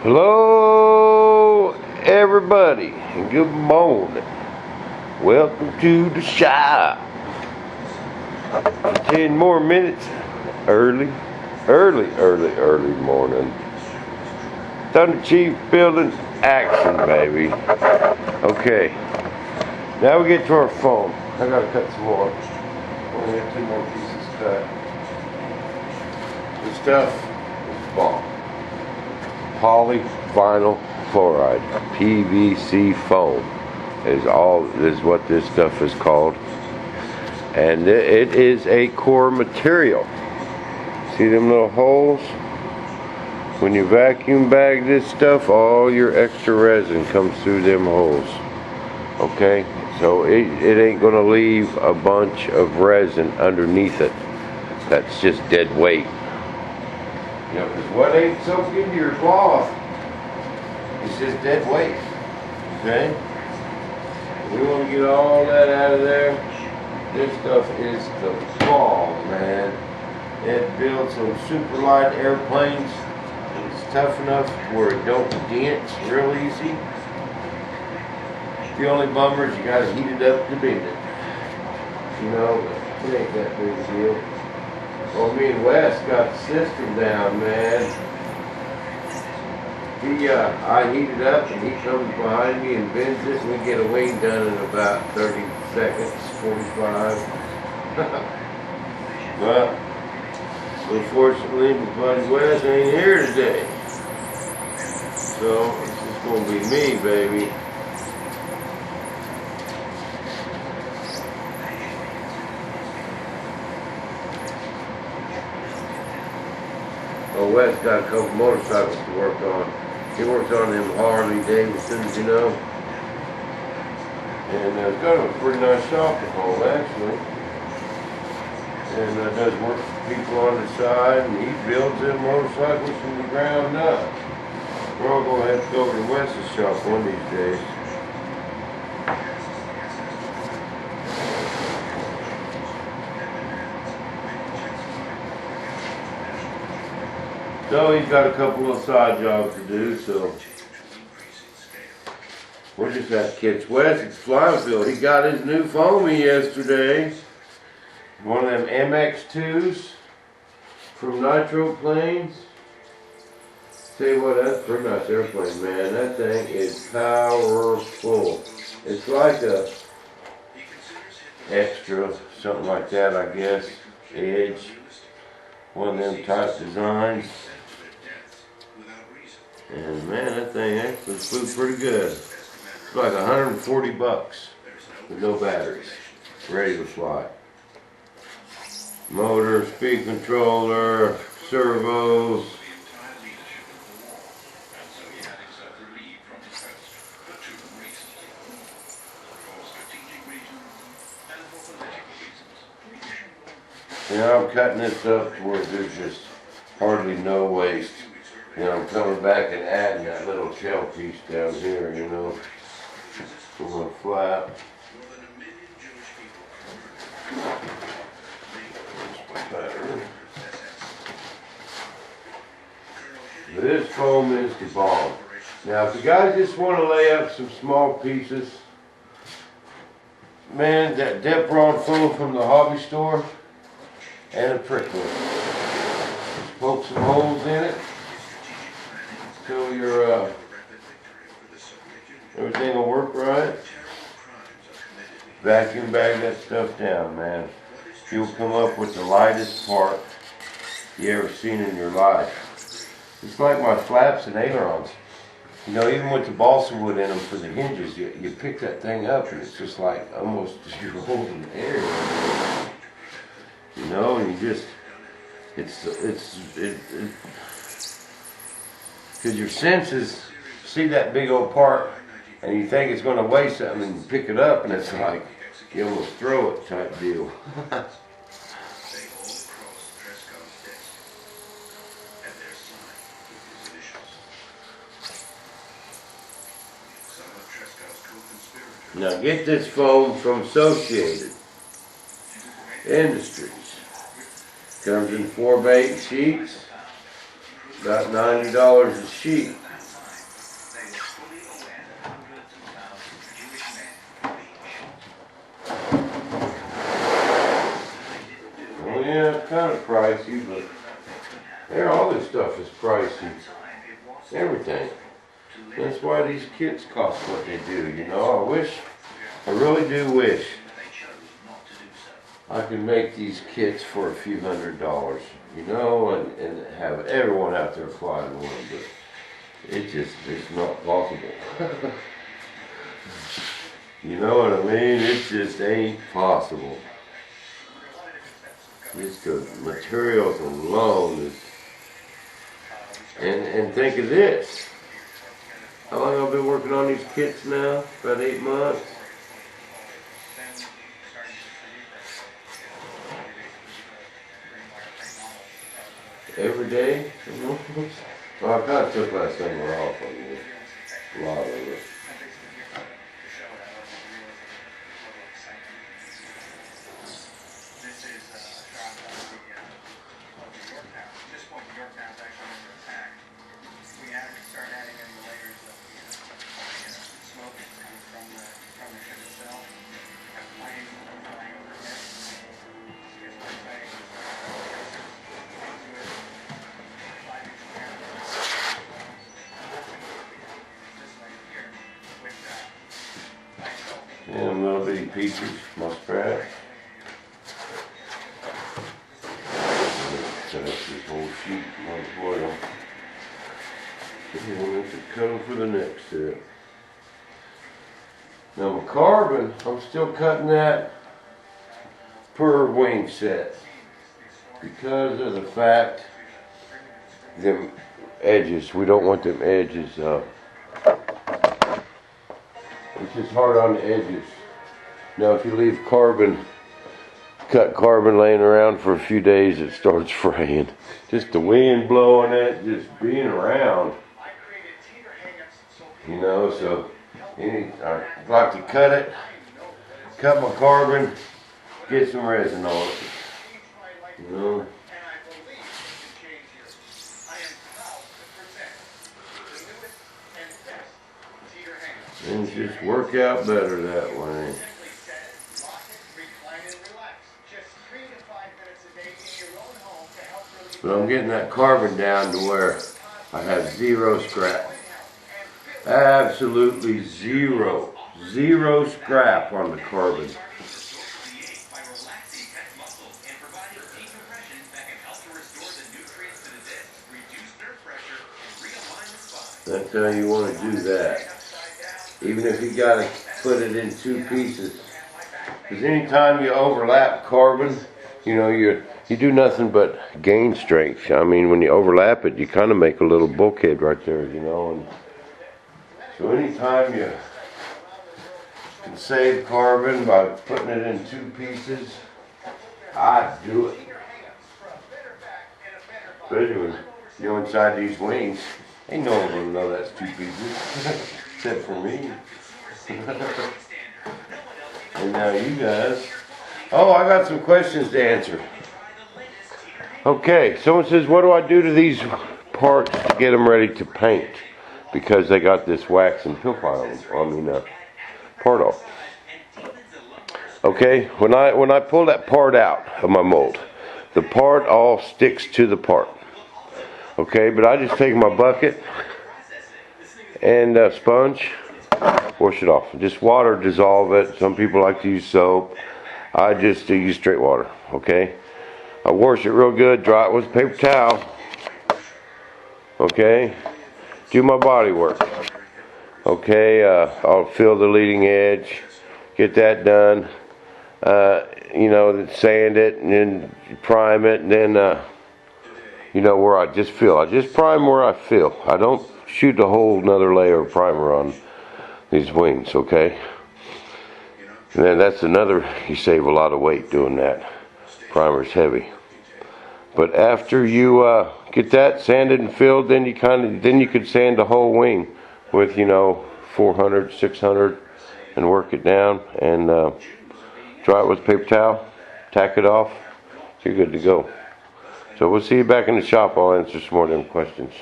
Hello, everybody, and good morning. Welcome to the shop. 10 more minutes. Early morning. Thunderchief building action, baby. Okay, now we get to our foam. I gotta cut some more. Only got 2 more pieces cut. This stuff is bomb. Polyvinyl chloride, PVC foam is what this stuff is called, and it is a core material. See them little holes? When you vacuum bag this stuff, all your extra resin comes through them holes. Okay, so it ain't gonna leave a bunch of resin underneath it. That's just dead weight. You know, because what ain't soaked into your cloth is just dead weight. Okay? We want to get all that out of there. This stuff is the bomb, man. It builds some super light airplanes. It's tough enough where it don't dent real easy. The only bummer is you gotta heat it up to bend it. You know, but it ain't that big a deal. Well, me and Wes got the system down, man. I heat it up and he comes behind me and bends it, and we get a wing done in about 30 seconds, 45. But unfortunately, my buddy Wes ain't here today. So it's just gonna be me, baby. Oh, Wes got a couple motorcycles to work on. He works on them Harley Davidsons, you know. And it's got a pretty nice shop at home, actually. And does work for people on the side, and he builds them motorcycles from the ground up. We're all going to have to go over to Wes's shop one of these days. So he's got a couple of side jobs to do, so we're just at Kids West at Flyfield. He got his new foamy yesterday. One of them MX2s from Nitro Planes. Tell you what, that's a pretty nice airplane, man. That thing is powerful. It's like a extra, something like that, I guess. Edge. One of them type designs. And man, that thing actually flew pretty good. It's like 140 bucks with no batteries, ready to fly. Motor, speed controller, servos. I'm cutting this up to where there's just hardly no waste. I'm coming back and adding that little shell piece down here, you know, for my flap. This foam is the bomb. Now, if you guys just want to lay up some small pieces, man, that depth rod foam from the hobby store and a prick hook. Just poke some holes in it. So your everything will work right. Vacuum bag that stuff down, man. You'll come up with the lightest part you ever seen in your life. It's like my flaps and ailerons. You know, even with the balsa wood in them for the hinges, you pick that thing up and it's just like almost you're holding air. You know, and you just because your senses see that big old part and you think it's going to weigh something and you pick it up and it's like you almost throw it type deal. Now get this foam from Associated Industries. Comes in 4x8 sheets. About $90 a sheet. everything. That's why these kits cost what they do, you know. I really do wish I could make these kits for a few $100s, you know, and have everyone out there flying one, but it's not possible. You know what I mean? It just ain't possible. Just the materials alone is, and think of this. How long I've been working on these kits now? About 8 months. Every day. Well, I kind of took last summer off on this. A lot of it. And little bitty pieces, muskrat. Set up this whole sheet on foil. And we'll have to cut them for the next step. Now my carbon, I'm still cutting that per wing set because of the fact them edges, we don't want them edges it's just hard on the edges. Now if you leave cut carbon laying around for a few days, it starts fraying. Just the wind blowing it, just being around. You know, so I like to cut my carbon, get some resin on it. You know. Things just work out better that way. But I'm getting that carbon down to where I have zero scrap. Absolutely zero. Zero scrap on the carbon. That's how you want to do that. Even if you got to put it in 2 pieces. Because anytime you overlap carbon, you know, you do nothing but gain strength. I mean, when you overlap it, you kind of make a little bulkhead right there, you know. And so anytime you can save carbon by putting it in 2 pieces, I do it. Especially when you're inside these wings. Ain't no one gonna know that's 2 pieces. Except for me. And now you guys. Oh, I got some questions to answer. Okay, someone says, what do I do to these parts to get them ready to paint? Because they got this wax and pill pile, part off. Okay, when I pull that part out of my mold, the part all sticks to the part. Okay, but I just take my bucket and a sponge, wash it off. Just water, dissolve it. Some people like to use soap. I just use straight water, okay? I wash it real good, dry it with a paper towel, okay? Do my body work, okay? I'll fill the leading edge, get that done. You know, sand it and then prime it, and then, you know, where I just feel. I just prime where I feel. I don't shoot a whole nother layer of primer on these wings, okay? And then that's another, you save a lot of weight doing that. Primer's heavy. But after you get that sanded and filled, then you could sand the whole wing with, you know, 400, 600 and work it down and dry it with a paper towel, tack it off, so you're good to go. So we'll see you back in the shop. I'll answer some more of them questions.